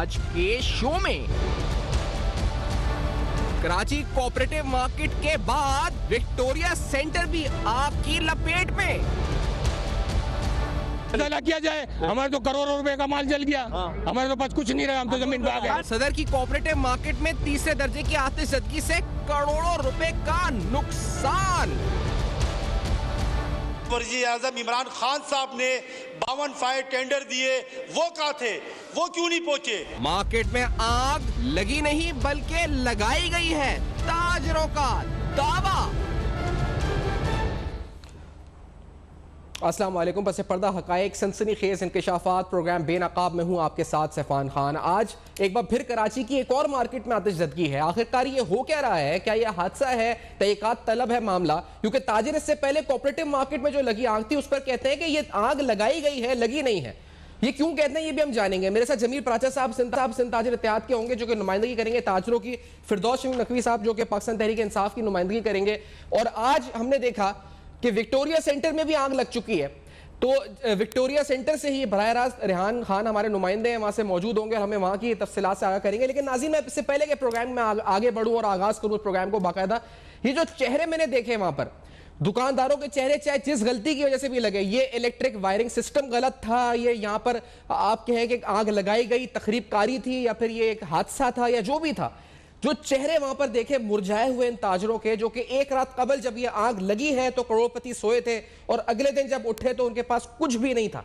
आज के शो में। कराची कोऑपरेटिव मार्केट के बाद विक्टोरिया सेंटर भी आग की लपेट में। किया जाए, हमारे तो करोड़ों रुपए का माल जल गया, हमारे तो पास कुछ नहीं रहा, हम तो जमीन भाग गए। सदर की कोऑपरेटिव मार्केट में तीसरे दर्जे की आतिशबाजी से करोड़ों रुपए का नुकसान। वज़ीर आज़म इमरान खान साहब ने 52 फायर टेंडर दिए, वो कहाँ थे, वो क्यों नहीं पहुंचे? मार्केट में आग लगी नहीं बल्कि लगाई गई है, ताजरों का दावा। अस्सलाम वालेकुम। पसे पर्दा हकायक सनसनीखेज इंकशाफात प्रोग्राम बेनकाब में हूँ आपके साथ सैफान खान। आज एक बार फिर कराची की एक और मार्केट में आतिशबाजी है। आखिरकार ये हो क्या रहा है? क्या ये हादसा है, तहकीकात तलब है मामला? क्योंकि ताजिर इससे पहले कोऑपरेटिव मार्केट में जो लगी आग थी उस पर कहते हैं कि ये आग लगाई गई है, लगी नहीं है। ये क्यों कहते हैं ये भी हम जानेंगे। मेरे साथ जमीर प्राचा साहब सिंध ताजिर इत्तेहाद के होंगे जो कि नुमाइंदगी करेंगे ताजरों की, फिरदौस शमीम नकवी साहब जो कि पाकिस्तान तहरीक इंसाफ की नुमाइंदगी करेंगे। और आज हमने देखा कि विक्टोरिया सेंटर में भी आग लग चुकी है। तो विक्टोरिया सेंटर से ही बराह रास्त रेहान खान हमारे नुमाइंदे हैं, वहां से मौजूद होंगे, हमें वहां की तफसीलात से आगाह करेंगे। लेकिन नाज़रीन, मैं इससे पहले के प्रोग्राम में आगे बढ़ूं और आगाज करूं प्रोग्राम को बाकायदा, ये जो चेहरे मैंने देखे वहां पर दुकानदारों के चेहरे, चाहे जिस गलती की वजह से भी लगे, ये इलेक्ट्रिक वायरिंग सिस्टम गलत था, ये यहाँ पर आप कहें कि आग लगाई गई तखरीबकारी थी, या फिर ये एक हादसा था, या जो भी था, जो चेहरे वहां पर देखे मुरझाए हुए इन ताजरों के, जो कि एक रात कबल जब ये आग लगी है तो करोड़पति सोए थे और अगले दिन जब उठे तो उनके पास कुछ भी नहीं था।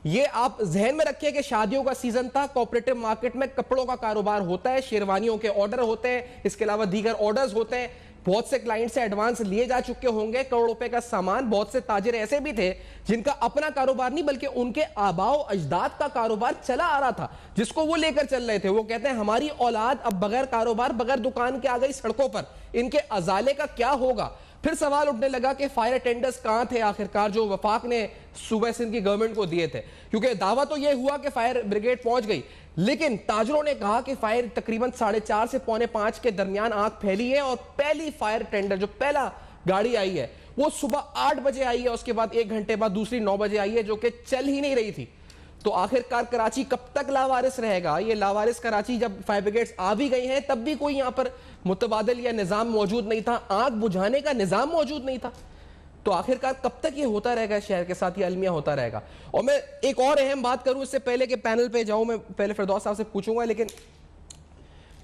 ये आप जहन में रखिए कि शादियों का सीजन था, कोऑपरेटिव मार्केट में कपड़ों का कारोबार होता है, शेरवानियों के ऑर्डर होते हैं, इसके अलावा दीगर ऑर्डर्स होते हैं। बहुत से क्लाइंट से एडवांस लिए जा चुके होंगे करोड़ रुपए का सामान। बहुत से ताजिर ऐसे भी थे जिनका अपना कारोबार नहीं बल्कि उनके आबाओ अजदाद का कारोबार चला आ रहा था, जिसको वो लेकर चल रहे थे। वो कहते हैं हमारी औलाद अब बगैर कारोबार, बगैर दुकान के आ गई सड़कों पर, इनके अजाले का क्या होगा? फिर सवाल उठने लगा कि फायर अटेंडर्स कहां थे आखिरकार जो वफाक ने सूबे सिंध की गवर्नमेंट को दिए थे, क्योंकि दावा तो यह हुआ कि फायर ब्रिगेड पहुंच गई, लेकिन ताजरों ने कहा कि फायर तकरीबन 4:30 से 4:45 के दरमियान आग फैली है और पहली फायर टेंडर जो पहला गाड़ी आई है वो सुबह 8 बजे आई है, उसके बाद 1 घंटे बाद दूसरी 9 बजे आई है जो कि चल ही नहीं रही थी। तो आखिरकार कराची कब तक लावारिस रहेगा? ये लावारिस कराची जब फायर ब्रिगेड्स आ भी गई हैं तब भी कोई यहां पर मुतबादिल या निजाम मौजूद नहीं था, आग बुझाने का निजाम मौजूद नहीं था। तो आखिरकार कब तक ये होता रहेगा शहर के साथ, ये अलमिया होता रहेगा? और मैं एक और अहम बात करूं इससे पहले कि पैनल पे जाऊं, मैं पहले फिरदौस साहब से पूछूंगा, लेकिन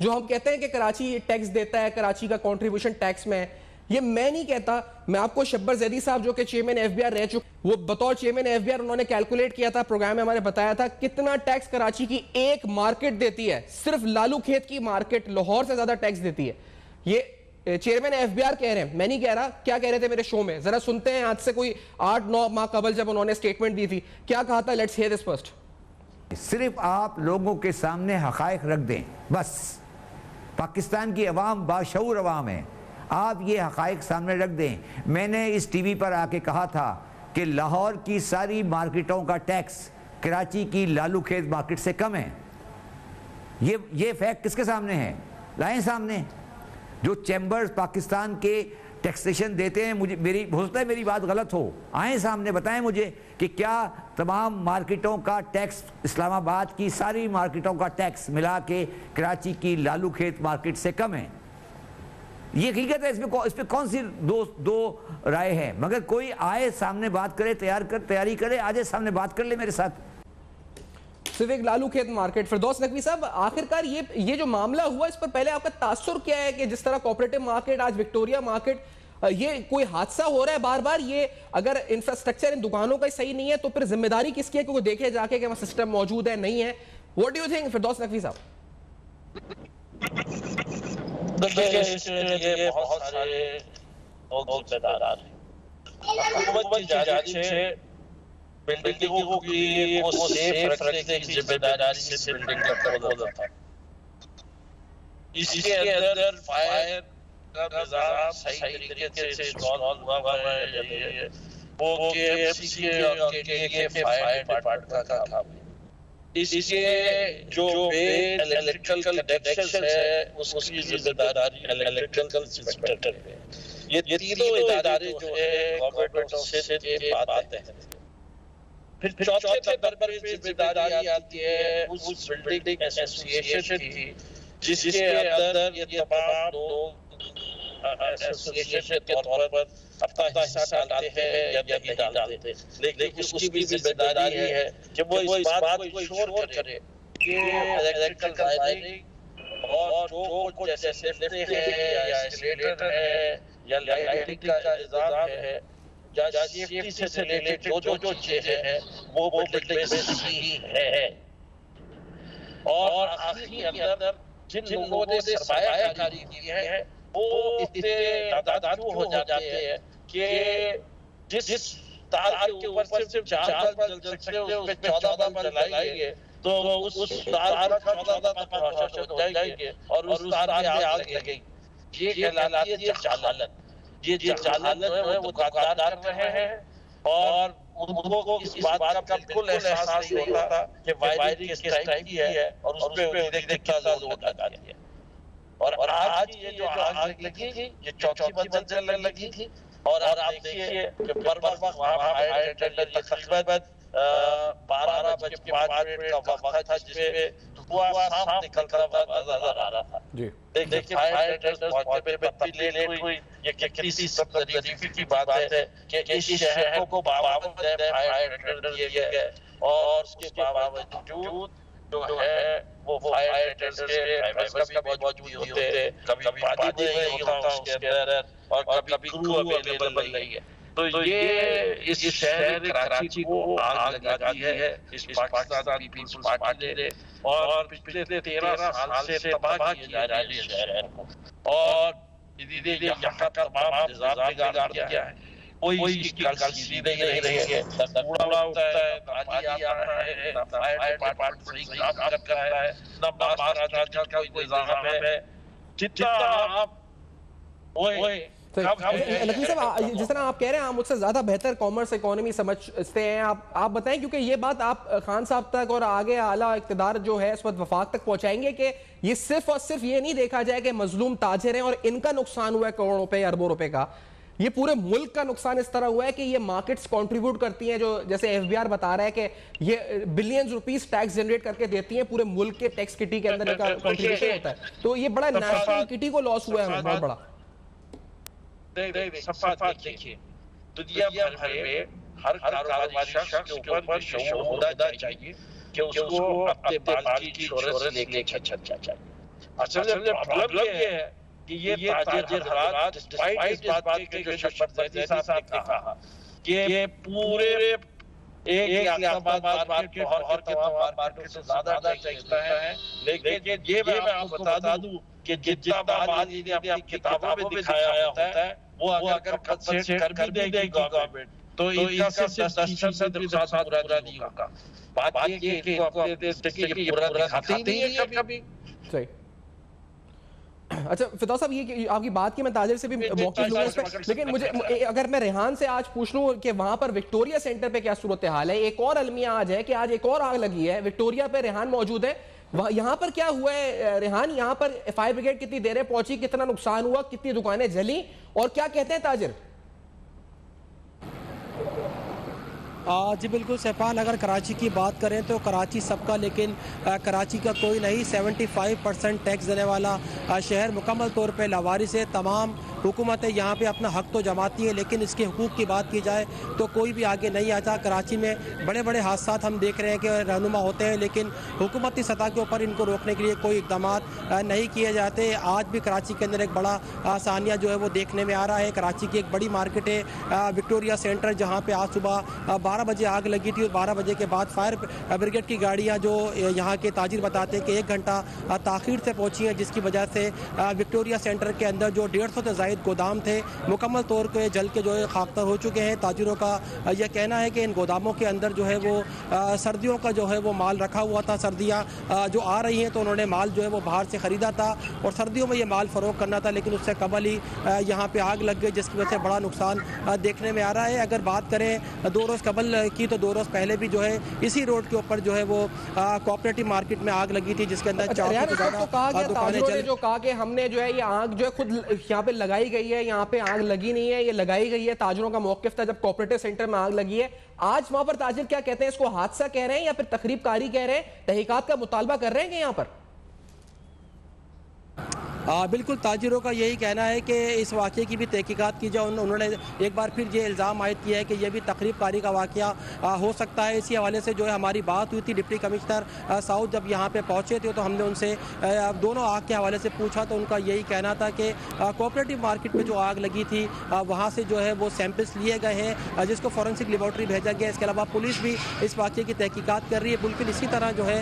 जो हम कहते हैं कि कराची टैक्स देता है, कराची का कंट्रीब्यूशन टैक्स में है, ये मैं नहीं कहता। मैं आपको शब्बर जैदी साहब जो कि चेयरमैन एफबीआर रह चुके, वो बतौर चेयरमैन एफबीआर उन्होंने कैलकुलेट किया था, प्रोग्राम में हमारे बताया था कितना टैक्स कराची की एक मार्केट देती है। सिर्फ लालू खेत की मार्केट लाहौर से ज्यादा टैक्स देती है। ये चेयरमैन एफबीआर कह रहे हैं, मैं नहीं कह रहा। क्या कह रहे थे मेरे शो में, जरा सुनते हैं। आज से कोई 8-9 माह कबल जब उन्होंने स्टेटमेंट दी थी, क्या कहा था? Let's hear this first. सिर्फ आप लोगों के सामने हकायक रख दें, बस पाकिस्तान की अवाम बाशऊर अवाम है, आप ये हकायक सामने रख दें। मैंने इस टीवी पर आके कहा था कि लाहौर की सारी मार्केटों का टैक्स कराची की लालू खेत मार्केट से कम है। ये फैक्ट किसके सामने है? लाएं सामने। जो चैम्बर्स पाकिस्तान के टैक्सेशन देते हैं, मुझे हो सकता है मेरी बात गलत हो, आए सामने बताएं मुझे कि क्या तमाम मार्केटों का टैक्स, इस्लामाबाद की सारी मार्केटों का टैक्स मिला के कराची की लालू खेत मार्केट से कम है? ये हकीकत है, इस पे कौन सी दो राय है? मगर कोई आए सामने बात करे, तैयारी करे, आज सामने बात कर ले मेरे साथ। सिर्फ एक लालू खेत मार्केट। फिरदौस नकवी साहब, आखिरकार ये जो मामला हुआ, इस पर पहले आपका तासुर क्या है कि जिस तरह कोऑपरेटिव मार्केट, आज विक्टोरिया मार्केट, ये कोई हादसा हो रहा है बार बार? ये अगर इंफ्रास्ट्रक्चर इन दुकानों का सही नहीं है तो फिर जिम्मेदारी किसकी है? क्योंकि देखे जाके कि वहां सिस्टम मौजूद है नहीं है। व्हाट डू यू थिंक फिरदौस नकवी साहब? ये बहुत सारे लोग जिम्मेदार हैं। हुकूमत की जानिब से बिल्डिंगों की वो सेफ रखने की जिम्मेदारी से बिल्डिंग का होता था। इसके अंदर फायर का निजाम सही तरीके से इंस्टॉल हुआ है। वो केएफसी के फायर डिपार्टमेंट का काम है। इसके जो इलेक्ट्रिकल कनेक्शन है उसकी जिम्मेदारी इलेक्ट्रिकल इंस्पेक्टर पे। ये तीनों इदारे जो है गवर्नमेंट से ये बात है। फिर चौथे नंबर पर जिम्मेदारी आती है उस बिल्डिंग एसोसिएशन की, जिसके अंदर ये तमाम लोग एसोसिएशन के तौर पर अपना हिस्सा डालते हैं या नहीं डालते, लेकिन उसकी भी जिम्मेदारी है कि वो इस बात को इंश्योर करे कि इलेक्ट्रिकल वायरिंग और जो कुछ जैसे लिफ्ट है या एस्केलेटर है या लाइटिंग का इंतजाम है या सेफ्टी से रिलेटेड जो चीजें हैं वो बिल्डिंग में सही है। और आखिरी अंदर जिन लोगों ने सरमायाकारी की है वो इतने दादाजू हो जाते हैं कि जिस तार के ऊपर सिर्फ 4 बल्ब जल सकते हैं उसमें 14 बल्ब जलाएंगे तो उस तार का 14 बल्ब रोशन हो जाएंगे और उस तार में आग लगेगी। ये कहलाती है जहालत। ये जहालत है वो दुकानदार कर रहे हैं और उनको इस बात का बिल्कुल एहसास नहीं होता कि वायरिंग किस टाइप की है और उसमें देख कितना लोड लगा दिया। और आज ये जो आग लगी ये चौथी मंजिल लगी थी और आप देखिए कि बर वक्त वहाँ फायर टेंडर तकरीबन 12:05 का वक्त था जिसमें धुआं साफ निकलता हुआ नजर आ रहा था। देखिए फायर टेंडर पहुंचने में तब्दीली लेट हुई। ये किसी तरीके की बात है कि इस शहर को 52 फायर टेंडर दिए गए और उसके बावजूद जो है वो फायर टेंडर के कभी मौजूद होते हैं, कभी पानी नहीं होता उसके अंदर और कभी क्रू अवेलेबल नहीं है। तो ये इस शहर कराची को आग लगाती है इस पाकिस्तान पीपल्स पार्टी ने और पिछले 13 साल से तबाह किया जा रही है शहर को और यहाँ का तमाम निजाम बिगाड़ दिया है। कोई इसकी गलती नहीं रही है, कूड़ा उठता है, पानी आता है, फायर डिपार्टमेंट सही काम कर रहा है, न महाराष्ट्र का कोई निजाम है। जितना आप तो लकीम साहब जिस तरह आप कह रहे हैं आप मुझसे ज्यादा बेहतर कॉमर्स इकोनॉमी समझते हैं, आप बताएं क्योंकि ये बात आप खान साहब तक और आगे आला इक़्तिदार जो है इस वक्त वफाक तक पहुंचाएंगे कि ये सिर्फ और सिर्फ ये नहीं देखा जाए कि मजलूम ताजिर हैं और इनका नुकसान हुआ है करोड़ों रुपए अरबों रुपए का, ये पूरे मुल्क का नुकसान इस तरह हुआ है कि ये मार्केट्स कंट्रीब्यूट करती हैं, जो जैसे एफबीआर बता रहा है कि ये बिलियंस रुपीस टैक्स जनरेट करके देती हैं, पूरे मुल्क के टैक्स किटी के अंदर इनका कंट्रीब्यूशन होता है। तो ये बड़ा नेशनल किटी को लॉस हुआ है बहुत बड़ा। देखिए दुनिया भर में हर कारोबारी शख्स के ऊपर शऊर होना चाहिए कि उसको अपने माल की इंश्योरेंस लेके चलना चाहिए। असल में प्रॉब्लम ये है कि ये ताजिर हजरात डिस्पाइट इस बात के जो शख्स साहब ने कहा कि पूरे एक इस्लामाबाद मार्केट और के तमाम मार्केट से ज्यादा टैक्स है, लेकिन ये मैं आपको बता दूं कि जितना माल इन्हें अपनी किताबों में दिखाया होता है वो अगर कंसेंट कर भी देगी गवर्नमेंट तो इनका सिर्फ 10% पूरा नहीं होगा। बात ये कि इनको अपने देश के पूरा दिखाते ही नहीं है कभी। सही। अच्छा फिदा साहब ये आपकी बात की मैं ताजिर से भी मौके लूंगा इस पर, लेकिन मुझे अगर मैं रेहान से आज पूछ लूं कि वहां पर विक्टोरिया सेंटर पे क्या सूरत हाल है, एक और अलमिया आज है कि आज एक और आग लगी है विक्टोरिया पे, रेहान मौजूद है यहाँ पर, क्या हुआ है रेहान? यहाँ पर फायर ब्रिगेड कितनी देर पहुंची, कितना नुकसान हुआ, कितनी दुकानें जली और क्या कहते हैं ताजिर? जी बिल्कुल सैफान, अगर कराची की बात करें तो कराची सबका, लेकिन कराची का कोई नहीं। 75% टैक्स देने वाला शहर मुकम्मल तौर पे लावारिस है। तमाम हुकूमतें यहाँ पे अपना हक तो जमाती है, लेकिन इसके हुकूक की बात की जाए तो कोई भी आगे नहीं आता। कराची में बड़े बड़े हादसा हम देख रहे हैं कि रहनुमा होते हैं, लेकिन हुकूमती सतह के ऊपर इनको रोकने के लिए कोई इकदाम नहीं किए जाते। आज भी कराची के अंदर एक बड़ा सानिया जो है वो देखने में आ रहा है। कराची की एक बड़ी मार्केट है विक्टोरिया सेंटर, जहाँ पर आज सुबह 12 बजे आग लगी थी और 12 बजे के बाद फायर ब्रिगेड की गाड़ियाँ जो यहाँ के ताजिर बताते हैं कि 1 घंटा ताख़ीर से पहुँची हैं, जिसकी वजह से विक्टोरिया सेंटर के अंदर जो 150 से ज़ायद गोदाम थे मुकम्मल तौर पे जल के जो है खाकतर हो चुके हैं। ताजिरों का यह कहना है कि इन गोदामों के अंदर जो है वो सर्दियों का जो है वो माल रखा हुआ था। सर्दियाँ जो आ रही हैं तो उन्होंने माल जो है वो बाहर से ख़रीदा था और सर्दियों में ये माल फ़रोख्त करना था, लेकिन उससे कबल ही यहाँ पर आग लग गई, जिसकी वजह से बड़ा नुकसान देखने में आ रहा है। अगर बात करें 2 रोज़ कबल की तो 2 रोज़ पहले भी जो है इसी रोड के ऊपर जो है वो कोऑपरेटिव मार्केट में आग लगी थी, जिसके अंदर 400 से ज़्यादा दुकानें जल। जो कहा कि हमने जो है ये आग जो है खुद यहाँ पे लगाई लगाई गई है, यहाँ पे आग लगी नहीं है, ये लगाई गई है। ताजिरों का मौकिफ था जब कोऑपरेटिव सेंटर में आग लगी है। आज वहां पर ताजिर क्या कहते हैं, इसको हादसा कह रहे हैं या फिर तखरीबकारी कह रहे हैं, तहकीकात का मुतालबा कर रहे हैं कि यहाँ पर? बिल्कुल, ताजिरों का यही कहना है कि इस वाक़े की भी तहकीकात की जाए। उन्होंने एक बार फिर ये इल्ज़ाम आयद किया है कि यह भी तकरीबकारी का वाक़या हो सकता है। इसी हवाले से जो है हमारी बात हुई थी डिप्टी कमिश्नर साउथ जब यहाँ पे पहुँचे थे, तो हमने उनसे दोनों आग के हवाले से पूछा, तो उनका यही कहना था कि कोऑपरेटिव मार्केट में जो आग लगी थी वहाँ से जो है वो सैंपल्स लिए गए हैं, जिसको फॉरेंसिक लेबॉर्ट्री भेजा गया। इसके अलावा पुलिस भी इस वाक़े की तहकीकात कर रही है। बिल्कुल इसी तरह जो है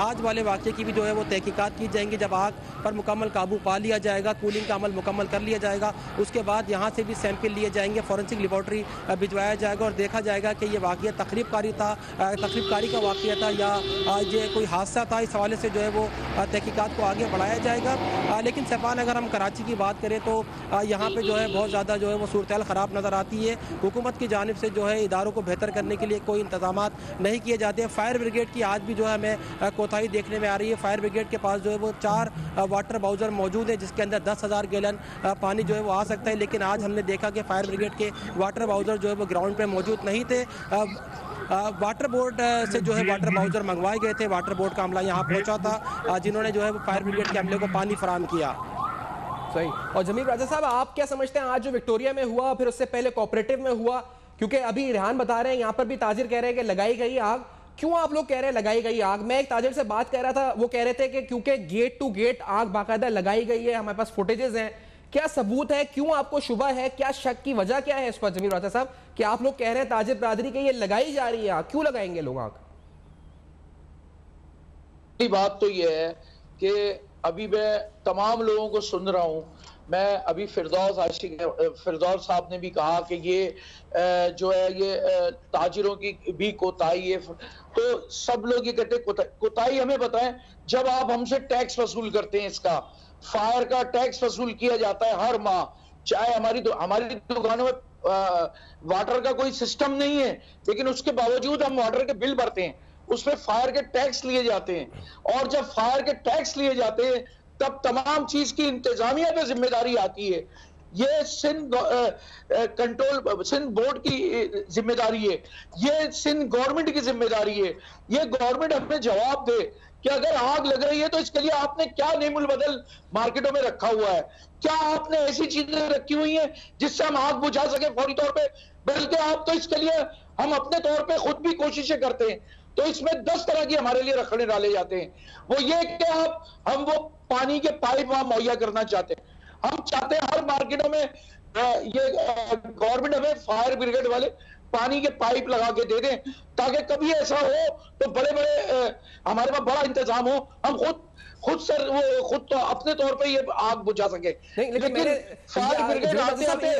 आज वाले वाक़े की भी जो है वो तहकीकात की जाएंगी। जब आग पर मुकम्मल काबू पा लिया जाएगा, कूलिंग का अमल मुकम्मल कर लिया जाएगा, उसके बाद यहाँ से भी सैंपल लिए जाएंगे, फॉरेंसिक लेबॉर्ट्री भिजवाया जाएगा और देखा जाएगा कि ये वाक़या तकरीबकारी का वाक़या था या ये कोई हादसा था। इस हवाले से जो है वो तहकीकात को आगे बढ़ाया जाएगा। लेकिन सैफान, अगर हम कराची की बात करें तो यहाँ पर जो है बहुत ज़्यादा जो है वो सूरत ख़राब नज़र आती है। हुकूमत की जानिब से जो है इदारों को बेहतर करने के लिए कोई इंतजाम नहीं किए जाते हैं। फायर ब्रिगेड की आज भी जो है हमें कोताही देखने में आ रही है। फायर ब्रिगेड के पास जो है वो 4 वाटर बाउजर मौजूद है, जिसके अंदर 10,000 गैलन पानी जो है वो आ सकता है। लेकिन आज हमने देखा कि फायर ब्रिगेड के वाटर बाउजर जो है वो ग्राउंड पे मौजूद नहीं थे। वाटर बोर्ड से जो है वाटर बाउजर मंगवाए गए थे। वाटर बोर्ड का अमला यहाँ पहुँचा था, जिन्होंने जो है वो फायर ब्रिगेड के अमले को पानी फराहम किया। सही। और जमील राजा साहब, आप क्या समझते हैं आज जो विक्टोरिया में हुआ, फिर उससे पहले कोऑपरेटिव में हुआ, क्योंकि अभी रेहान बता रहे हैं यहाँ पर भी ताजिर कह रहे हैं कि लगाई गई आग, क्यों आप लोग कह रहे हैं लगाई गई आग? मैं एक ताजिर से बात कर रहा था, वो कह रहे थे कि क्योंकि गेट टू गेट आग बाकायदा लगाई गई है, हमारे पास फुटेजेस हैं। क्या सबूत है, क्यों आपको शुबा है, क्या शक की वजह क्या है इस पर जमील राजा साहब, कि आप लोग कह रहे हैं ताजिर बरादरी के ये लगाई जा रही है आग? क्यों लगाएंगे लोग आग? बात तो ये है कि अभी मैं तमाम लोगों को सुन रहा हूं। मैं अभी फिरदौस साहब ने भी कहा कि ये जो है ये ताजिरों की भी कोताही है। तो सब लोग ये कहते हैं कोताही हमें बताएं, जब आप हमसे टैक्स वसूल करते हैं, इसका फायर का टैक्स वसूल किया जाता है हर माह, चाहे हमारी दुकानों में वाटर का कोई सिस्टम नहीं है, लेकिन उसके बावजूद हम वाटर के बिल भरते हैं, उसमें फायर के टैक्स लिए जाते हैं। और जब फायर के टैक्स लिए जाते हैं तब तमाम चीज की इंतजामिया पे जिम्मेदारी आती है। ये सिंध बोर्ड की जिम्मेदारी है, ये सिंध गवर्नमेंट की जिम्मेदारी है। ये गवर्नमेंट हमें जवाब दे कि अगर आग लग रही है तो इसके लिए आपने क्या नेमुल बदल मार्केटों में रखा हुआ है, क्या आपने ऐसी चीजें रखी हुई हैं जिससे हम आग बुझा सके फौरी तौर पे? बल्कि आप तो इसके लिए हम अपने तौर पे खुद भी कोशिशें करते हैं। तो इसमें 10 तरह की हमारे लिए रखने डाले जाते हैं। वो ये कि हम वो पानी के पाइप वहां मुहैया करना चाहते हैं। हम चाहते हैं हर मार्केटों में ये गवर्नमेंट हमें फायर ब्रिगेड वाले पानी के पाइप लगा के दे दें, ताकि कभी ऐसा हो तो बड़े बड़े हमारे पास बड़ा इंतजाम हो, हम खुद तो अपने तौर पे ये आग बुझा सके। नहीं, लेकिन मैंने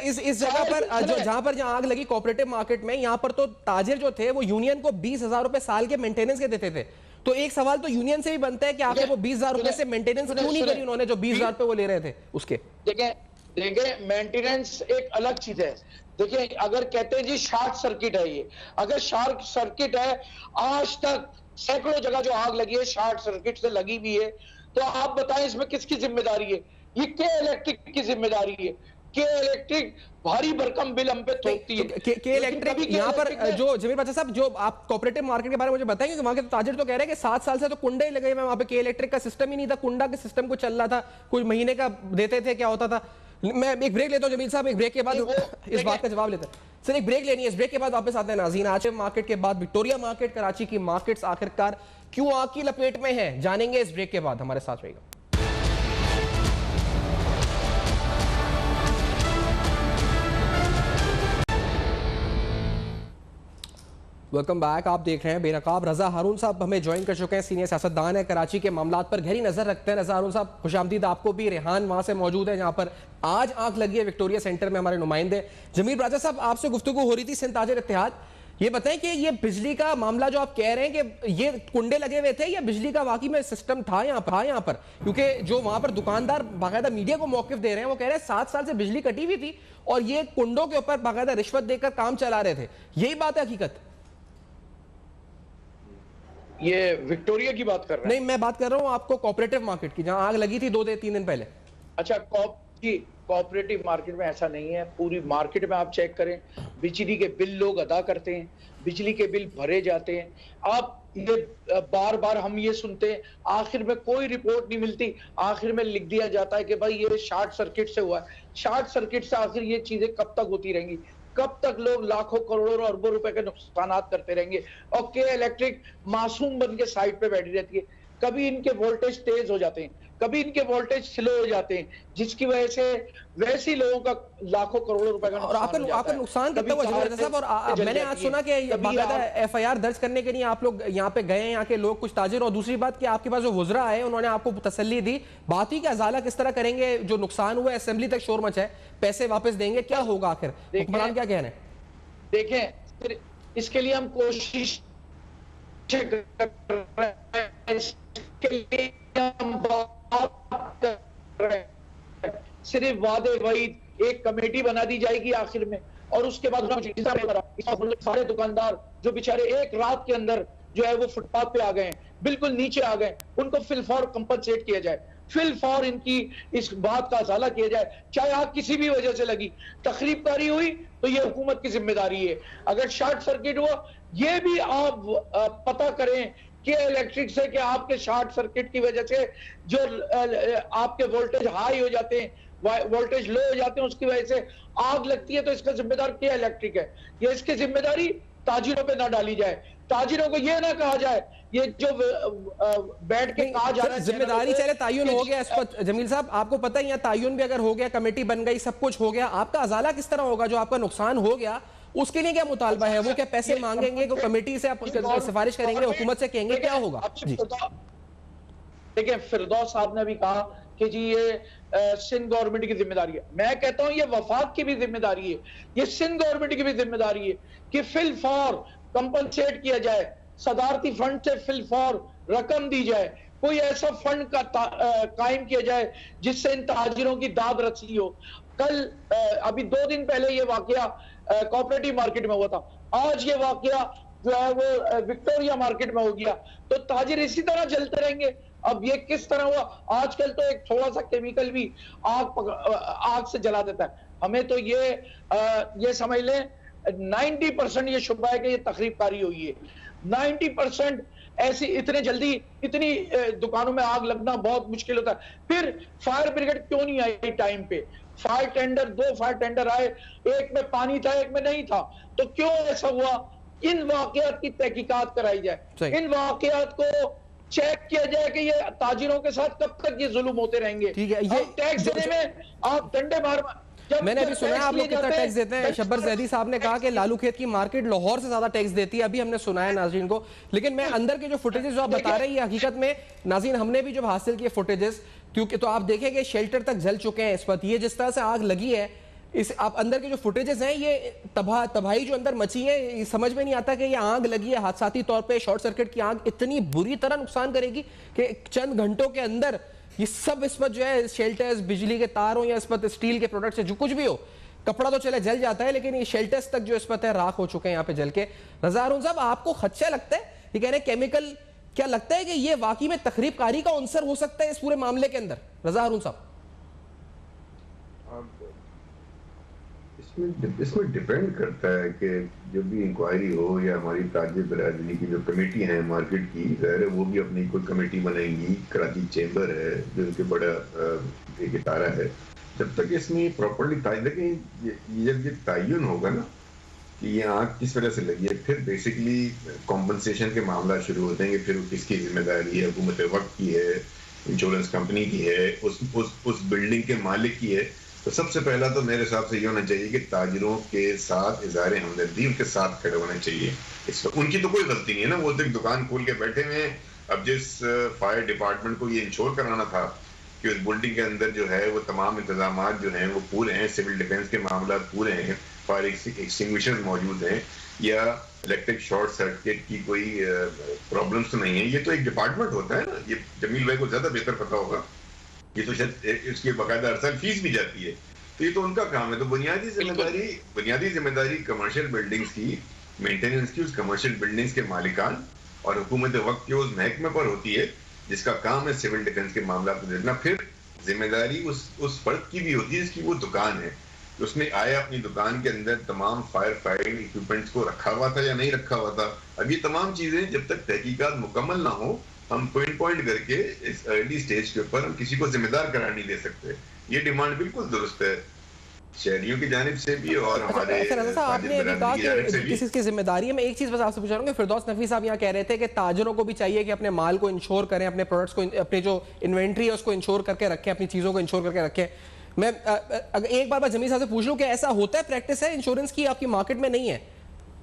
इस जगह पर जहां पर आग लगी कोऑपरेटिव मार्केट में, यहाँ पर तो ताजिर जो थे वो यूनियन को 20,000 रुपए साल के मेंटेनेंस के देते थे। तो एक सवाल तो यूनियन से भी बनता है कि आखिर वो 20,000 रुपए से मेंटेनेंस क्यों नहीं करी उन्होंने, जो 20,000 रुपए वो ले रहे थे उसके? देखिए मेंटेनेंस एक अलग चीज है। देखिए अगर कहते हैं जी शॉर्ट सर्किट है, ये अगर शॉर्ट सर्किट है, आज तक सैकड़ों जगह जो आग लगी है शॉर्ट सर्किट से लगी भी है, तो आप बताएं इसमें किसकी जिम्मेदारी है? ये के इलेक्ट्रिक की जिम्मेदारी है। के इलेक्ट्रिक भारी भरकम बिल हम पे थोपती है। के इलेक्ट्रिक यहाँ पर जो जमीर बच्चा साहब, जो आप कोऑपरेटिव मार्केट के बारे में मुझे बताएंगे, वहां के ताजिर तो कह रहे हैं कि 7 साल से तो कुंडे ही लगे हुए, वहां पे के इलेक्ट्रिक का सिस्टम ही नहीं था, कुंडा के सिस्टम को चल रहा था, कुछ महीने का देते थे, क्या होता था। मैं एक ब्रेक लेता हूं जमील साहब, एक ब्रेक के बाद इस बात का जवाब लेते हैं। सर एक ब्रेक लेनी है, इस ब्रेक के बाद वापस आते हैं नाज़रीन। आज मार्केट के बाद विक्टोरिया मार्केट, कराची की मार्केट्स आखिरकार क्यों आग की लपेट में है, जानेंगे इस ब्रेक के बाद। हमारे साथ रहेगा। Welcome back. आप देख रहे हैं बेनकाब। रजा हारून साहब हमें ज्वाइन कर चुके हैं, सीनियर सियासतदान है, कराची के मामलात पर गहरी नजर रखते हैं। रजा हारून साहब खुशामदीद आपको भी। रेहान वहां से मौजूद है जहां पर आज आग लगी है, विक्टोरिया सेंटर में हमारे नुमाइंदे। जमील राजा साहब आपसे गुफ्तगू हो रही थी सिंध ताजिर इत्तेहाद, ये बताएं कि ये बिजली का मामला जो आप कह रहे हैं कि ये कुंडे लगे हुए थे, या बिजली का वाकई में सिस्टम था यहाँ पर? क्योंकि जो वहां पर दुकानदार बाकायदा मीडिया को मौकिफ दे रहे हैं, वो कह रहे हैं 7 साल से बिजली कटी हुई थी और ये कुंडों के ऊपर बाकायदा रिश्वत देकर काम चला रहे थे। यही बात है हकीकत? ये विक्टोरिया की बात कर रहे हैं? नहीं, मैं बात कर रहा हूं आपको कोऑपरेटिव मार्केट की, जहां आग लगी थी 2-3 दिन पहले। अच्छा, जी, कोऑपरेटिव मार्केट में ऐसा नहीं है। पूरी मार्केट में आप चेक करें, बिजली के बिल लोग अदा करते हैं, बिजली के बिल भरे जाते हैं। आप ये बार बार हम ये सुनते हैं, आखिर में कोई रिपोर्ट नहीं मिलती, आखिर में लिख दिया जाता है कि भाई ये शॉर्ट सर्किट से हुआ है। शॉर्ट सर्किट से आखिर ये चीजें कब तक होती रहेंगी? कब तक लोग लाखों करोड़ों और अरबों रुपए के नुकसान करते रहेंगे? और के इलेक्ट्रिक मासूम बन के साइड पे बैठी रहती है। कभी इनके वोल्टेज तेज हो जाते हैं, कभी इनके वोल्टेज स्लो हो जाते हैं, जिसकी वजह से वैसे ही लोगों का लाखों करोड़ों रुपए का और आपका नुकसान कितना हुआ जमील साहब? और मैंने आज सुना कि बाकायदा एफआईआर दर्ज करने के लिए आप लोग यहाँ पे गए, यहाँ के लोग कुछ ताजिर, और दूसरी बात कि आपके पास जो वुज़रा है उन्होंने आपको तसल्ली दी, बात ही कि अजाला किस तरह करेंगे, जो नुकसान हुआ असेंबली तक शोर मचा है, पैसे वापस देंगे, क्या होगा आखिर? हुक्मरान क्या कह रहे हैं? देखें, इसके लिए हम कोशिश सिर्फ वादे वहीद, एक कमेटी बना दी जाएगी आखिर में, और उसके बाद सारे दुकानदार जो बेचारे एक रात के अंदर जो है वो फुटपाथ पे आ गए, बिल्कुल नीचे आ गए, उनको फिलफौर कंपनसेट किया जाए, फिलफौर इनकी इस बात का अजाला किया जाए। चाहे आग किसी भी वजह से लगी, तखरीबकारी हुई तो ये हुकूमत की जिम्मेदारी है। अगर शॉर्ट सर्किट हुआ, ये भी आप पता करें कि इलेक्ट्रिक से कि आपके शॉर्ट सर्किट की वजह से जो आपके वोल्टेज हाई हो जाते हैं, वोल्टेज लो हो जाते हैं, उसकी वजह से आग लगती है, तो इसका जिम्मेदार क्या इलेक्ट्रिक है? ये इसकी जिम्मेदारी ताजिरों पे ना डाली जाए। ताजिरों को ये ना कहा जाए, ये जो बैठ के कहा जा रहा है जिम्मेदारी, चले तायुन हो गया इस पर जमील साहब, आपको पता है यहाँ तायुन भी अगर हो गया, कमेटी बन गई, सब कुछ हो गया, आपका अजाला किस तरह होगा? जो आपका नुकसान हो गया उसके लिए क्या मुतालबा है? वो क्या पैसे मांगेंगे? को कमेटी से आप सिफारिश करेंगे, हुकूमत से कहेंगे, क्या होगा? देखिए, फिरदौस साहब ने भी कहा कि जी ये सिंध गवर्नमेंट की जिम्मेदारी है। मैं कहता हूं ये वफाक की भी जिम्मेदारी है, ये सिंध गवर्नमेंट की भी जिम्मेदारी है कि फिलफौर कंपनसेट किया जाए, सदारती फंड से फिलफौर रकम दी जाए, कोई ऐसा फंड का कायम किया जाए जिससे इन ताजिरों की दाद रसी हो। कल अभी 2 दिन पहले ये वाकया कोऑपरेटिव मार्केट में हुआ था, आज ये वाकया जो है वो विक्टोरिया मार्केट में हो गया, तो ताजिर इसी तरह जलते रहेंगे। अब ये किस तरह हुआ? आजकल तो एक थोड़ा सा केमिकल भी आग से जला देता है। हमें तो ये समझ लें 90% ये शुबा है कि ये तखरीबकारी हुई है। 90% ऐसी इतने जल्दी इतनी दुकानों में आग लगना बहुत मुश्किल होता है। फिर फायर ब्रिगेड क्यों नहीं आई टाइम पे? फायर टेंडर, 2 फायर टेंडर आए, एक में पानी था, एक में नहीं था, तो क्यों ऐसा हुआ? इन वाकयात की तहकीकात कराई जाए, इन वाकयात को चेक किया जाए कि ये ताजिरों के साथ कब तक ये जुल्म होते रहेंगे। ठीक है, ये टैक्स देने में आप डंडे मार, मैंने अभी सुना है आप लोग कितना टैक्स देते हैं। शब्बर जैदी साहब ने कहा कि लालू खेत की मार्केट लाहौर से ज्यादा टैक्स देती है, अभी हमने सुना है नाज़रीन को। लेकिन मैं अंदर के जो फुटेजेस जो आप बता रहे हैं, हकीकत में नाज़रीन हमने भी जब हासिल किए फुटेजेस, क्योंकि तो आप देखेंगे शेल्टर तक जल चुके हैं इस वक्त। ये जिस तरह से आग लगी है, इस आप अंदर के जो फुटेजेस हैं, ये तबाही जो अंदर मची है, समझ में नहीं आता कि ये आग लगी है हादसाती तौर पे, शॉर्ट सर्किट की आग इतनी बुरी तरह नुकसान करेगी कि चंद घंटों के अंदर ये सब इस वक्त जो है शेल्टर्स, बिजली के तार हो या इस वक्त स्टील के प्रोडक्ट से जो कुछ भी हो, कपड़ा तो चले जल जाता है, लेकिन ये शेल्टर्स तक जो इस वक्त है राख हो चुके हैं यहाँ पे जल के। रज़ा हारून साहब, आपको खदशा लगता है ये कह रहे केमिकल, क्या लगता है कि ये वाकई में तखरीबकारी का अंसर हो सकता है इस पूरे मामले के अंदर? रज़ा हारून साहब, इसमें डिपेंड करता है कि जब भी इंक्वायरी हो या हमारी ताजिर बरादरी की जो कमेटी है मार्केट की, ज़ाहिर है वो भी अपनी कोई कमेटी बनाएंगी। कराची चेंबर है जो उनके बड़ा एक इदारा है। जब तक इसमें प्रॉपर्ली जब ये तयन होगा ना कि ये आग किस वजह से लगी है, फिर बेसिकली कॉम्पनसेशन के मामला शुरू होते हैं। फिर किसकी जिम्मेदारी है? हुकूमत वक्त की है, इंश्योरेंस कंपनी की है, उस बिल्डिंग के मालिक की है। तो सबसे पहला तो मेरे हिसाब से ये होना चाहिए कि ताजिरों के साथ इज़हार हमदर्दी उनके साथ खड़े होने चाहिए। इसमें उनकी तो कोई गलती नहीं है ना, वो तो एक दुकान खोल के बैठे हुए हैं। अब जिस फायर डिपार्टमेंट को ये इंश्योर कराना था कि उस बिल्डिंग के अंदर जो है वो तमाम इंतजाम जो हैं वो पूरे हैं, सिविल डिफेंस के मामला पूरे हैं, फायर एक्सटिंग्विशर मौजूद हैं, या इलेक्ट्रिक शॉर्ट सर्किट की कोई प्रॉब्लम्स तो नहीं है। ये तो एक डिपार्टमेंट होता है ना, ये जमील भाई को ज्यादा बेहतर पता होगा। ये तो शायद इसकी बाकायदा हर साल फीस भी जाती है, तो ये तो उनका काम है। तो बुनियादी जिम्मेदारी कमर्शियल बिल्डिंग्स की मेंटेनेंस की, उस कमर्शियल बिल्डिंग्स के मालिकान और हुकूमत वक्त के उस महकमे पर होती है जिसका काम है सिविल डिफेंस के मामला को देखना। फिर जिम्मेदारी उस फर्द की भी होती है जिसकी वो दुकान है। उसने आया अपनी दुकान के अंदर तमाम फायर फाइटिंग इक्विपमेंट्स को रखा हुआ था या नहीं रखा हुआ था। अब ये तमाम चीजें जब तक तहकीकात मुकम्मल ना हो, हम पॉइंट करके इस अर्ली स्टेज के ऊपर हम किसी को जिम्मेदार करार नहीं दे सकते। ये डिमांड बिल्कुल दुरुस्त है शहरियों की जानिब से भी और हमारे आपने अभी कहा कि किसी की जिम्मेदारी है। मैं एक चीज बस आपसे पूछ रहा हूँ, फिरदौस नकवी साहब यहाँ कह रहे थे कि ताजरों को भी चाहिए कि अपने माल को इंश्योर करें, अपने प्रोडक्ट्स को, अपने जो इन्वेंट्री है उसको इंश्योर करके रखें, अपनी चीजों को इंश्योर करके रखें। मैं अगर एक बार जमीर साहब से पूछ लूं कि ऐसा होता है, प्रैक्टिस है इंश्योरेंस की आपकी मार्केट में नहीं है?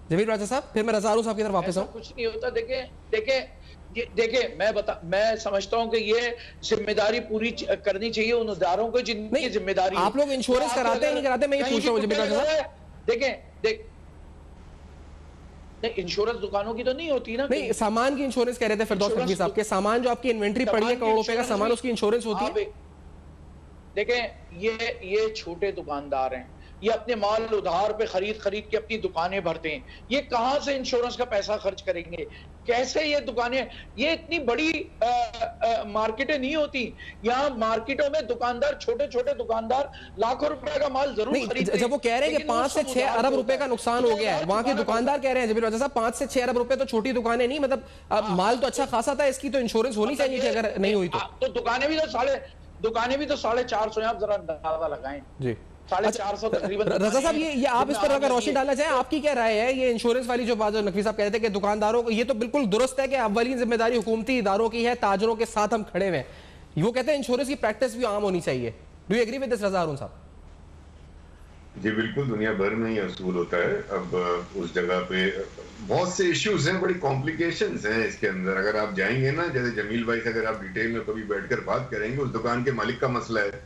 जमीर राजा साहब, फिर मैं रज़ा साहब की तरफ वापस आऊं। कुछ नहीं होता। देखिए मैं समझता हूं कि ये जिम्मेदारी पूरी करनी चाहिए उन इदारों को जिनकी जिम्मेदारी। आप लोग इंश्योरेंस कराते हैं नहीं कराते, मैं ये पूछ रहा हूं जमीर राजा साहब। नहीं, इंश्योरेंस दुकानों की तो नहीं होती ना। नहीं, सामान की इंश्योरेंस कह रहे थे फिरदौस नकवी साहब के, सामान जो आपकी इन्वेंट्री पड़ी है करोड़ों रुपए का सामान, उसकी इंश्योरेंस होती है। देखें ये छोटे दुकानदार हैं, ये अपने माल उधार पे खरीद के अपनी दुकानें भरते हैं। ये कहां से इंश्योरेंस का पैसा खर्च करेंगे? कैसे ये दुकानें, ये इतनी बड़ी मार्केटें नहीं होती। यहाँ मार्केटों में दुकानदार, छोटे दुकानदार लाखों रुपए का माल जरूर खरीदते हैं। जब वो कह रहे हैं कि 5 से 6 अरब रुपए का नुकसान हो गया है, वहां के दुकानदार कह रहे हैं जमीर राजा साहब 5 से 6 अरब रुपए तो छोटी दुकानें नहीं, मतलब माल तो अच्छा खासा था, इसकी तो इंश्योरेंस होनी चाहिए थी अगर नहीं हुई तो। दुकानें भी तो 450 हैं। आप जरा अंदाजा लगाएं जी, 450 तकरीबन। रजा साहब ये आप इस पर अगर रोशनी डालना चाहें, आपकी क्या राय है? ये इंश्योरेंस वाली जो बात नकवी साहब कह रहे थे कि दुकानदारों को, ये तो बिल्कुल दुरुस्त है कि अव्वलीन जिम्मेदारी हुकूमती इदारों की है, ताजरों के साथ हम खड़े हैं। वो कहते हैं इंश्योरेंस की प्रैक्टिस भी आम होनी चाहिए। Do you agree with this Raza साहब? जी बिल्कुल, दुनिया भर में ही असूल होता है। अब उस जगह पे बहुत से इश्यूज हैं, बड़ी कॉम्प्लिकेशंस हैं इसके अंदर। अगर आप जाएंगे ना, जैसे जमील भाई से अगर आप डिटेल में कभी बैठकर बात करेंगे, उस दुकान के मालिक का मसला है,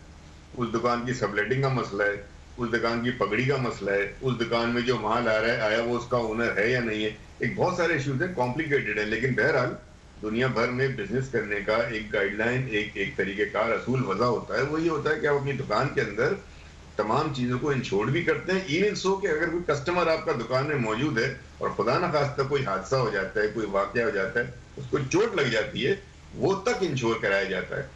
उस दुकान की सबलेटिंग का मसला है, उस दुकान की पगड़ी का मसला है, उस दुकान में जो माल आ रहा है आया वो उसका ओनर है या नहीं है। एक बहुत सारे इश्यूज हैं, कॉम्प्लिकेटेड है। लेकिन बहरहाल दुनिया भर में बिजनेस करने का एक गाइडलाइन, एक तरीकेकार असूल वजह होता है। वो ये होता है कि आप अपनी दुकान के अंदर तमाम चीजों को इंश्योर्ड भी करते हैं, इवन सो कि अगर कोई कस्टमर आपका दुकान में मौजूद है और खुदा न खास्ता कोई हादसा हो जाता है, कोई वाकया हो जाता है, उसको चोट लग जाती है, वो तक इंश्योर कराया जाता है।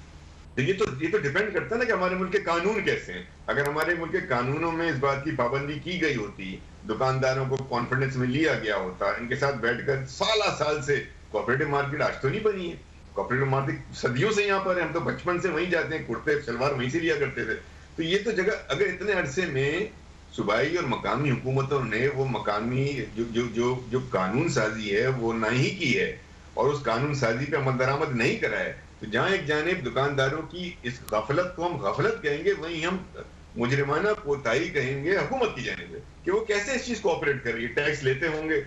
तो ये तो डिपेंड करता है ना कि हमारे मुल्क के कानून कैसे हैं। अगर हमारे मुल्क के कानूनों में इस बात की पाबंदी की गई होती, दुकानदारों को कॉन्फिडेंस में लिया गया होता, इनके साथ बैठकर साल से, कोऑपरेटिव मार्केट आज तो नहीं बनी है, कोऑपरेटिव मार्केट सदियों से यहाँ पर है, हम तो बचपन से वहीं जाते हैं, कुर्ते सलवार वहीं से लिया करते थे। तो ये तो जगह, अगर इतने अरसे में सूबाई और मकामी हुकूमतों ने वो मकामी जो कानून साजी है वो नहीं की है और उस कानून साजी पे अमल दरामद नहीं करा है, तो जहां एक जानिब दुकानदारों की इस गफलत को हम गफलत कहेंगे, वहीं हम मुजरिमाना कोताही कहेंगे हुकूमत की जानिब कि वो कैसे इस चीज को ऑपरेट कर रही है। टैक्स लेते होंगे,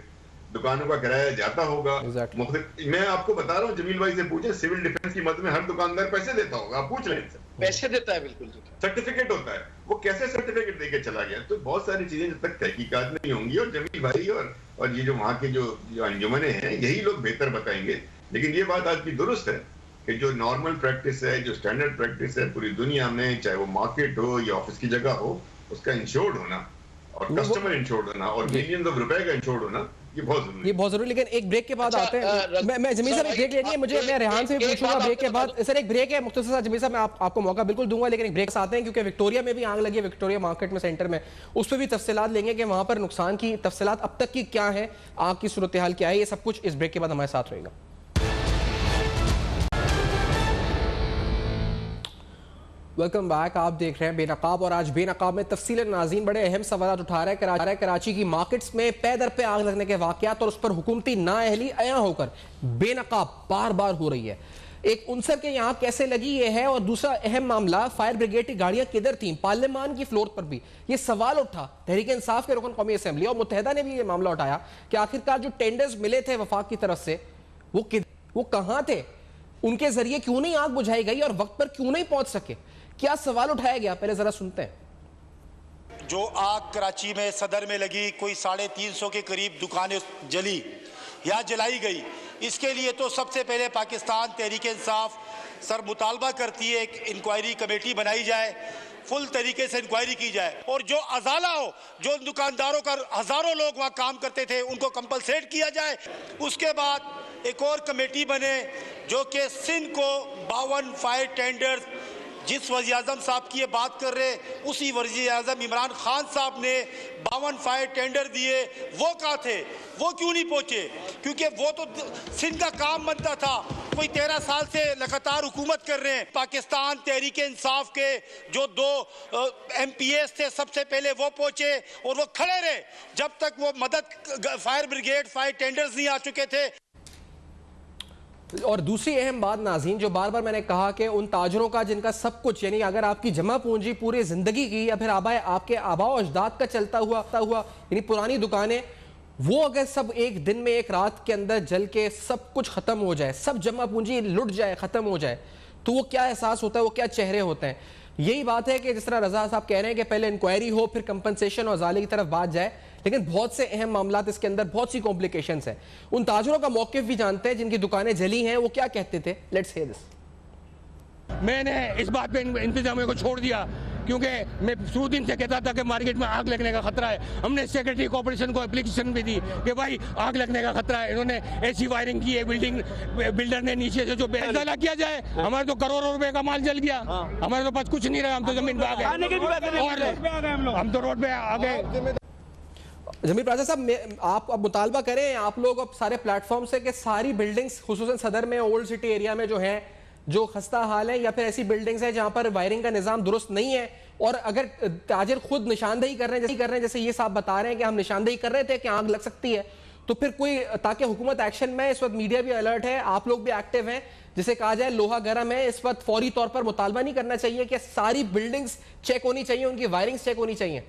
दुकानों का किराया जाता होगा। मैं आपको बता रहा हूँ, जमील भाई से पूछे, सिविल डिफेंस की मद में हर दुकानदार पैसे देता होगा, आप पूछ लें। पैसे देता है, बिल्कुल सर्टिफिकेट होता है, वो कैसे सर्टिफिकेट देके चला गया? तो बहुत सारी चीजें जब तक तहकीकात नहीं होंगी, और जमील भाई और ये जो वहाँ के जो अंजुमने हैं, यही लोग बेहतर बताएंगे। लेकिन ये बात आज की दुरुस्त है कि जो नॉर्मल प्रैक्टिस है, जो स्टैंडर्ड प्रैक्टिस है पूरी दुनिया में, चाहे वो मार्केट हो या ऑफिस की जगह हो, उसका इंश्योर्ड होना और कस्टमर इंश्योर्ड होना और मिलियंस ऑफ रुपए का इंश्योर्ड होना, ये बहुत जरूरी। लेकिन एक ब्रेक के बाद आते हैं, मैं जमीर साहब एक ब्रेक लेनी है मुझे, मैं रेहान से भी पूछूंगा ब्रेक के बाद। सर एक ब्रेक है मुख्तसर जमीर साहब, मैं आपको मौका बिल्कुल दूंगा, लेकिन एक ब्रेक से आते हैं क्योंकि विक्टोरिया में भी आग लगी है, विक्टोरिया मार्केट में, सेंटर में, उस पर भी तफसीलात लेंगे कि वहां पर नुकसान की तफसीलात अब तक की क्या है, आग की सूरत हाल क्या है, ये सब कुछ इस ब्रेक के बाद हमारे साथ रहेगा। वेलकम बैक, आप देख रहे हैं बेनकाब, और आज बेनकाब में तफसील नाज़रीन बड़े अहम सवाल उठा रहा है। कराची की मार्केट्स में पैदर पे आग लगने के वाकयात और उस पर हुकूमती नाअहली अया होकर बेनकाब बार बार हो रही है। एक उनसर के यहाँ कैसे लगी ये है, और दूसरा अहम मामला फायर ब्रिगेड की गाड़ियां किधर थी। पार्लियामान की फ्लोर पर भी ये सवाल उठा, तहरीक इंसाफ के रुकन कौमी असेंबली और मुत्तहिदा ने भी ये मामला उठाया कि आखिरकार जो टेंडर्स मिले थे वफाक की तरफ से वो कहाँ थे, उनके जरिए क्यों नहीं आग बुझाई गई और वक्त पर क्यों नहीं पहुंच सके, क्या सवाल उठाया गया, पहले जरा सुनते हैं। जो आग कराची में सदर में लगी, कोई 350 के करीब दुकानें जली या जलाई गई, इसके लिए तो सबसे पहले पाकिस्तान तहरीक इंसाफ सर मुतालबा करती है एक इंक्वायरी कमेटी बनाई जाए, फुल तरीके से इंक्वायरी की जाए, और जो अजाला हो, जो दुकानदारों का हजारों लोग वहाँ काम करते थे, उनको कंपलसेट किया जाए। उसके बाद एक और कमेटी बने जो कि सिंध को 52 फायर टेंडर्स जिस वज़ीर आज़म साहब की ये बात कर रहे उसी वज़ीर आज़म इमरान खान साहब ने 52 फायर टेंडर दिए, वो कहाँ थे, वो क्यों नहीं पहुँचे? क्योंकि वो तो सिंध का काम बनता था। कोई 13 साल से लगातार हुकूमत कर रहे हैं। पाकिस्तान तहरीक इंसाफ के जो 2 MPs थे, सबसे पहले वो पहुँचे और वो खड़े रहे जब तक वो मदद फायर ब्रिगेड फायर टेंडर्स नहीं आ चुके थे। और दूसरी अहम बात नाज़रीन, जो बार बार मैंने कहा कि उन ताजरों का जिनका सब कुछ, यानी अगर आपकी जमा पूंजी पूरी जिंदगी की या फिर आपके आबाओ अजदाद का चलता हुआ यानी पुरानी दुकानें, वो अगर सब एक दिन में एक रात के अंदर जल के सब कुछ खत्म हो जाए, सब जमा पूंजी लुट जाए, खत्म हो जाए, तो वो क्या एहसास होता है, वो क्या चेहरे होते हैं। यही बात है कि जिस तरह रजा साहब कह रहे हैं कि पहले इंक्वायरी हो, फिर कंपनसेशन और जाले की तरफ बात जाए, लेकिन बहुत से अहम मामलात इसके अंदर, बहुत सी कॉम्प्लिकेशंस हैं। उन ताजरों का मौकिफ भी जानते हैं जिनकी दुकानें जली हैं, वो क्या कहते थे, लेट्स हियर दिस। मैंने इस बात पे इंतजामिया को छोड़ दिया क्योंकि मैं शुरू दिन से कहता था कि मार्केट में आग लगने का खतरा है। हमने सेक्रेटरी कॉर्पोरेशन को एप्लीकेशन भी दी कि भाई आग लगने का खतरा है। इन्होंने ऐसी वायरिंग की है, बिल्डर ने नीचे से जो बेहद किया जाए, हमारे तो करोड़ों रुपए का माल जल गया, हमारे तो पास कुछ नहीं रहा, हम तो जमीन पे आ गए और हम तो रोड पे आ गए। जमीर राजा साहब, आप अब मुतालबा करें आप लोग अब सारे प्लेटफॉर्म से कि सारी बिल्डिंग्स खुसूसन सदर में, ओल्ड सिटी एरिया में जो है, जो खस्ता हाल है, या फिर ऐसी बिल्डिंग्स हैं जहां पर वायरिंग का निजाम दुरुस्त नहीं है, और अगर ताजिर खुद निशानदेही कर रहे हैं जैसे ये साहब बता रहे हैं कि हम निशानदेही कर रहे थे कि आग लग सकती है, तो फिर कोई, ताकि हुकूमत एक्शन में, इस वक्त मीडिया भी अलर्ट है, आप लोग भी एक्टिव हैं, जिसे कहा जाए लोहा गर्म है, इस वक्त फौरी तौर पर मुतालबा नहीं करना चाहिए कि सारी बिल्डिंग्स चेक होनी चाहिए, उनकी वायरिंग चेक होनी चाहिए?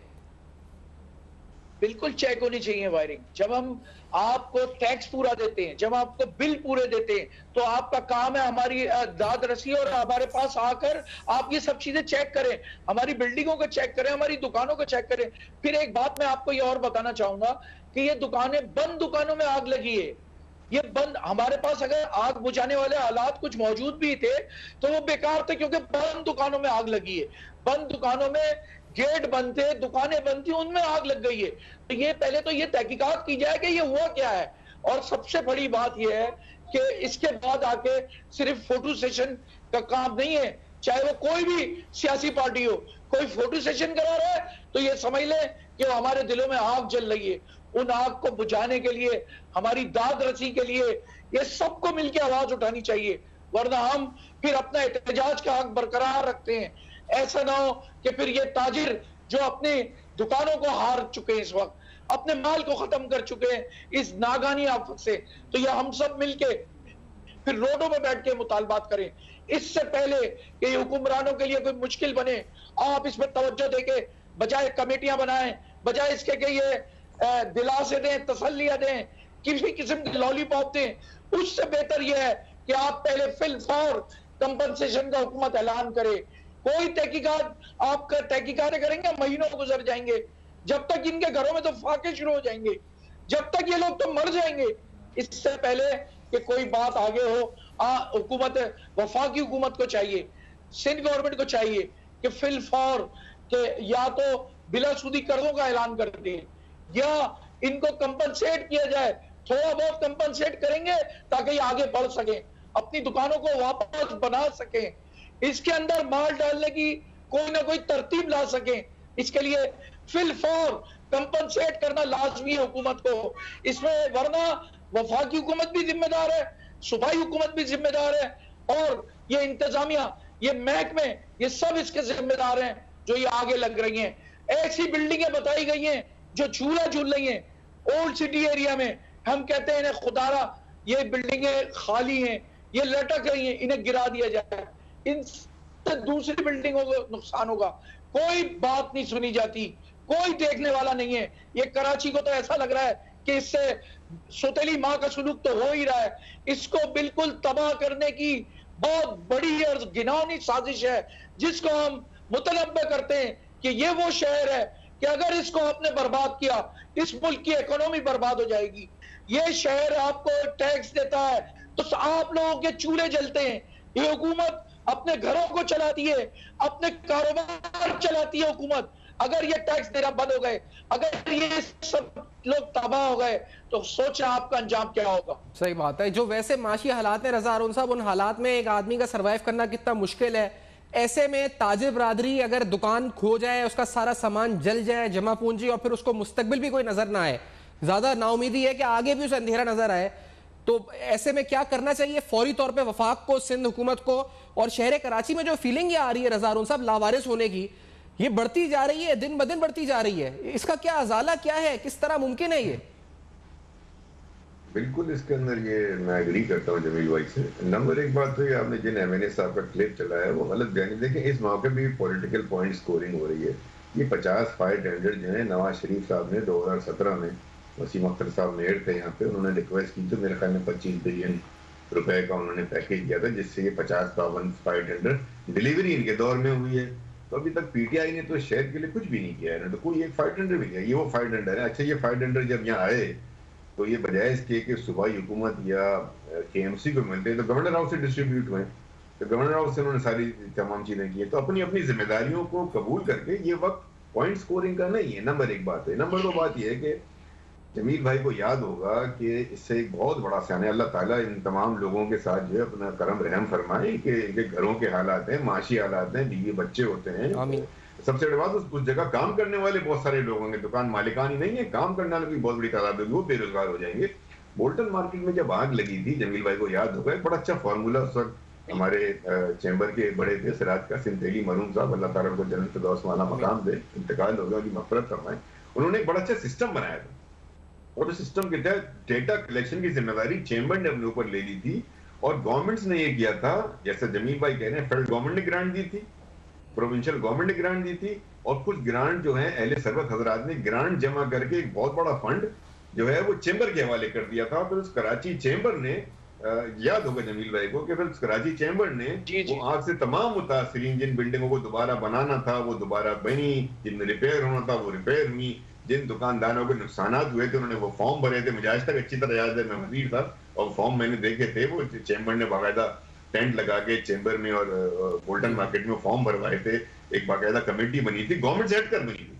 बिल्कुल चेक होनी चाहिए वायरिंग। जब हम आपको टैक्स पूरा देते हैं, जब आपको बिल पूरे देते हैं, तो आपका काम है हमारी दाद रसी और हमारे पास आकर आप ये सब चीजें चेक करें, हमारी बिल्डिंगों को चेक करें, हमारी दुकानों को चेक करें। फिर एक बात मैं आपको ये और बताना चाहूंगा कि ये बंद दुकानों में आग लगी है। ये बंद, हमारे पास अगर आग बुझाने वाले हालात कुछ मौजूद भी थे तो वो बेकार थे, क्योंकि बंद दुकानों में आग लगी है। बंद दुकानों में गेट बंद थे, दुकानें बंद थी, उनमें आग लग गई है। तो ये पहले तो ये तहकीकात की जाए कि ये हुआ क्या है। और सबसे बड़ी बात ये है कि इसके बाद आके सिर्फ फोटो सेशन का काम नहीं है, चाहे वो कोई भी सियासी पार्टी हो, कोई फोटो सेशन करा रहा है तो ये समझ ले कि हमारे दिलों में आग जल रही है। उन आग को बुझाने के लिए, हमारी दाद रसी के लिए, ये सबको मिलकर आवाज उठानी चाहिए, वरना हम फिर अपना एहतजाज का हक बरकरार रखते हैं। ऐसा ना हो कि फिर ये ताजिर जो अपनी दुकानों को हार चुके हैं, इस वक्त अपने माल को खत्म कर चुके हैं इस नागानी आफत से, तो ये हम सब मिलके फिर रोडों में बैठ के मुतालबात करें। इससे पहले कि ये हुक्मरानों के लिए कोई मुश्किल बने, आप इस पर तवज्जो देके बजाय कमेटियां बनाएं, बजाय इसके कि ये दिलासे दें, तसल्लियां दें, किसी किस्म की लॉलीपॉप दें, उससे बेहतर यह है कि आप पहले फिलफौर कंपनसेशन का हुकूमत ऐलान करे। कोई तहकीकात, आप तहकीकातें करेंगे, महीनों गुजर जाएंगे, जब तक इनके घरों में तो फाके शुरू हो जाएंगे, जब तक ये लोग तो मर जाएंगे। इससे पहले कि कोई बात आगे हो, हुकूमत, वफाकी हुकूमत को चाहिए, सिंध गवर्नमेंट को चाहिए कि फिलफौर के या तो बिलासूदी कर्जों का ऐलान कर दें या इनको कंपनसेट किया जाए। थोड़ा बहुत कंपनसेट करेंगे ताकि ये आगे बढ़ सकें, अपनी दुकानों को वापस बना सकें, इसके अंदर माल डालने की कोई ना कोई तरतीब ला सकें। इसके लिए फिलफौर कंपनसेट करना लाजमी है हुकूमत को इसमें, वरना वफाकी हुकूमत भी जिम्मेदार है, सूबाई हुकूमत भी जिम्मेदार है, और ये इंतजामिया, ये महकमे, ये सब इसके जिम्मेदार हैं जो ये आगे लग रही हैं। ऐसी बिल्डिंगें बताई गई हैं जो झूला झूल रही हैं ओल्ड सिटी एरिया में, हम कहते हैं इन्हें खुदारा, ये बिल्डिंगें खाली हैं, ये लटक रही हैं, इन्हें गिरा दिया जाए, इनसे दूसरी बिल्डिंगों को नुकसान होगा। कोई बात नहीं सुनी जाती, कोई देखने वाला नहीं है। ये कराची को तो ऐसा लग रहा है कि इससे सौतेली माँ का सुलूक तो हो ही रहा है। इसको बिल्कुल तबाह करने की बहुत बड़ी और घिनौनी साजिश है, जिसको हम मुतनब्बे करते हैं कि ये वो शहर है कि अगर इसको आपने बर्बाद किया, इस मुल्क की इकोनॉमी बर्बाद हो जाएगी। ये शहर आपको टैक्स देता है तो आप लोगों के चूल्हे जलते हैं। ये हुकूमत अपने घरों को चलाती है, अपने कारोबार चलाती है हुकूमत। अगर ये टैक्स देना बंद हो गए, अगर ये सब लोग तबाह हो गए, तो सोचा आपका अंजाम क्या होगा। सही बात है। जो वैसे माशी हालात में रजा अरुण साहब, उन हालात में एक आदमी का सर्वाइव करना कितना मुश्किल है, ऐसे में ताजिर बरादरी अगर दुकान खो जाए, उसका सारा सामान जल जाए, जमा पूंजी, और फिर उसको मुस्तकबिल भी कोई नजर ना आए, ज्यादा नाउमीदी है कि आगे भी उसे अंधेरा नजर आए, तो ऐसे में क्या करना चाहिए फौरी तौर पे वफाक को, सिंध हुकूमत को? और शहर कराची में जो फीलिंग ये आ रही है रज़ा हारून साहब लावारिस होने की, ये बढ़ती जा रही है, दिन ब दिन बढ़ती जा रही है, इसका क्या अजाला क्या है, किस तरह मुमकिन है ये? बिल्कुल इसके अंदर ये मैं एग्री करता हूँ जमील भाई से। नंबर एक बात तो ये आपने जिन एमएनए साहब का क्लिप चलाया है वो गलत बयानी। देखें इस मौके भी पॉलिटिकल पॉइंट स्कोरिंग हो रही है। ये 50 फायर टेंडर जो है नवाज शरीफ साहब ने 2017 में, वसीम अख्तर साहब मेयर थे यहाँ पे, उन्होंने रिक्वेस्ट की तो मेरे ख्याल में 25 बिलियन रुपए का उन्होंने पैकेज दिया था, जिससे ये 50-52 फायर टेंडर डिलीवरी इनके दौर में हुई है। तो अभी तक पीटीआई ने तो शहर के लिए कुछ भी नहीं किया है, तो कोई एक फायर टेंडर भी दिया। ये वो फायर टेंडर है। अच्छा, ये फायर टेंडर जब यहाँ आए तो ये बजाय इसके कि सूबाई हुकूमत या केएमसी को मिलते तो गवर्नर हाउस से डिस्ट्रीब्यूट हुए, तो गवर्नर हाउस से उन्होंने सारी तमाम चीजें की। तो अपनी अपनी जिम्मेदारियों को कबूल करके ये वक्त पॉइंट स्कोरिंग का नहीं है। नंबर एक बात है। नंबर दो बात यह है कि जमील भाई को याद होगा कि इससे एक बहुत बड़ा सामने अल्लाह ताला इन तमाम लोगों के साथ जो है अपना करम रहम फरमाए कि इनके घरों के हालात हैं, माशी हालात हैं, बीवी बच्चे होते हैं। सबसे बड़ी बात उस जगह काम करने वाले बहुत सारे लोग होंगे, दुकान मालिकान ही नहीं है, काम करने वाले की बहुत बड़ी तादाद होगी, वो बेरोजगार हो जाएंगे। बोल्टन मार्केट में जब आग लगी थी, जमील भाई को याद होगा, एक बड़ा अच्छा फार्मूला उस वक्त हमारे चैम्बर के बड़े थे सिराज कासिम तेली मरूम साहब, अल्लाह ताला को जन्नत फिरदौस वाला मकाम दे, इंतकाल हो गया, उनकी मग़फ़िरत फरमाए। उन्होंने एक बड़ा अच्छा सिस्टम बनाया था और उस सिस्टम के तहत डेटा कलेक्शन की जिम्मेदारी चैम्बर ने अपने ऊपर ले ली थी और गवर्नमेंट्स ने ये किया था, जैसे जमील भाई कह रहे हैं, फेडरल गवर्नमेंट ने ग्रांट दी थी, प्रोविंशियल गवर्नमेंट ने ग्रांट दी थी, और कुछ ग्रांट जो है अहले सरवत हजरात ने ग्रांट जमा करके एक बहुत बड़ा फंड जो है वो चैम्बर के हवाले कर दिया था। फिर उस कराची चैम्बर ने, याद होगा जमील भाई को, कि फिर उस कराची चैम्बर ने वो आग से तमाम मुतासरीन जिन बिल्डिंगों को दोबारा बनाना था वो दोबारा बनी, जिनमें रिपेयर होना था वो रिपेयर हुई, जिन दुकानदारों को नुकसान हुए थे उन्होंने वो फॉर्म भरे थे। मुझे आज तक अच्छी तरह याद है, मैं वजीर था और फॉर्म मैंने देखे थे। वो चैम्बर ने बाकायदा टेंट लगा के चैम्बर में और बोल्टन मार्केट में फॉर्म भरवाए थे। एक बाकायदा कमेटी बनी थी, गवर्नमेंट से हटकर बनी थी,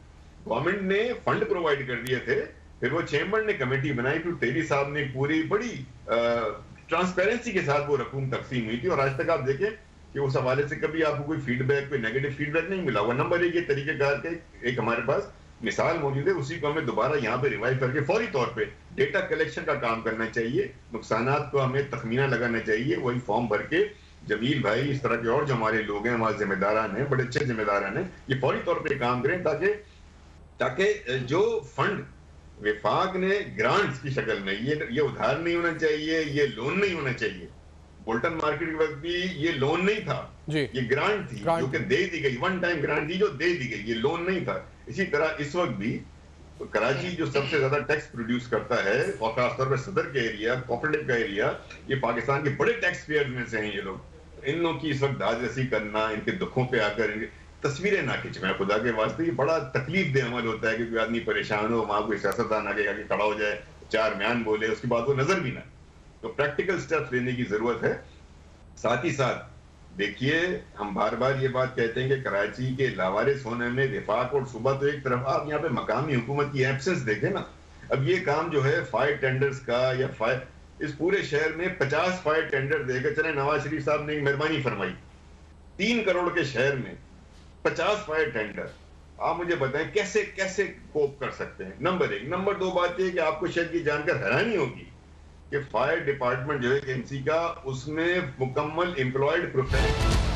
गवर्नमेंट ने फंड प्रोवाइड कर दिए थे, फिर वो चैम्बर ने कमेटी बनाई, फिर तेली साहब ने पूरी बड़ी ट्रांसपेरेंसी के साथ वो रकूम तकसीम हुई थी। और आज तक आप देखें कि उस हवाले से कभी आपको कोई फीडबैक, कोई नेगेटिव फीडबैक नहीं मिला हुआ। नंबर एक, ये तरीकेकार के एक हमारे पास मिसाल मौजूद है, उसी को हमें दोबारा यहाँ पे रिवाइव करके फौरी तौर पे डेटा कलेक्शन का काम करना चाहिए, नुकसानात को हमें तखमीना लगाना चाहिए, वही फॉर्म भर के जमील भाई, इस तरह के और जो हमारे लोग हैं, हमारे जिम्मेदारान हैं, बड़े अच्छे जिम्मेदारान हैं, ये फौरी तौर पे काम करें ताकि जो फंड विफाक ने ग्रांट्स की शक्ल में, ये उधार नहीं होना चाहिए, ये लोन नहीं होना चाहिए। बोल्टन मार्केट के वक्त भी ये लोन नहीं था, ये ग्रांट थी जो कि दे दी गई, वन टाइम ग्रांट थी जो दे दी गई, ये लोन नहीं था। इसी तरह इस वक्त भी कराची जो सबसे ज्यादा टैक्स प्रोड्यूस करता है और खासतौर पर सदर का एरिया, कोऑपरेटिव का एरिया, ये पाकिस्तान के बड़े टैक्स पेयर में से हैं ये लोग। इन लोगों की इस वक्त दादरसी करना, इनके दुखों पे आकर इनकी तस्वीरें ना खिंचवाएं खुदा के वास्ते, ये बड़ा तकलीफ दे अमल होता है कि कोई आदमी परेशान हो, वहां कोई सियासतदान आगे आगे खड़ा हो जाए, चार बयान बोले, उसके बाद वो नजर भी ना। तो प्रैक्टिकल स्टेप्स लेने की जरूरत है। साथ ही साथ देखिए, हम बार बार ये बात कहते हैं कि कराची के लावारिस होने में विफाक और सूबा तो एक तरफ, आप यहाँ पे मकामी हुकूमत की एब्सेंस देखें ना। अब ये काम जो है फायर टेंडर्स का या फायर, इस पूरे शहर में 50 फायर टेंडर देकर चले, नवाज शरीफ साहब ने एक मेहरबानी फरमाई, 3 करोड़ के शहर में 50 फायर टेंडर, आप मुझे बताएं कैसे कैसे कोप कर सकते हैं? नंबर एक। नंबर दो बात यह कि आपको शायद ये जानकर हैरानी होगी कि फायर डिपार्टमेंट जो है एजेंसी का, उसमें मुकम्मल एम्प्लॉयड प्रोफेशनल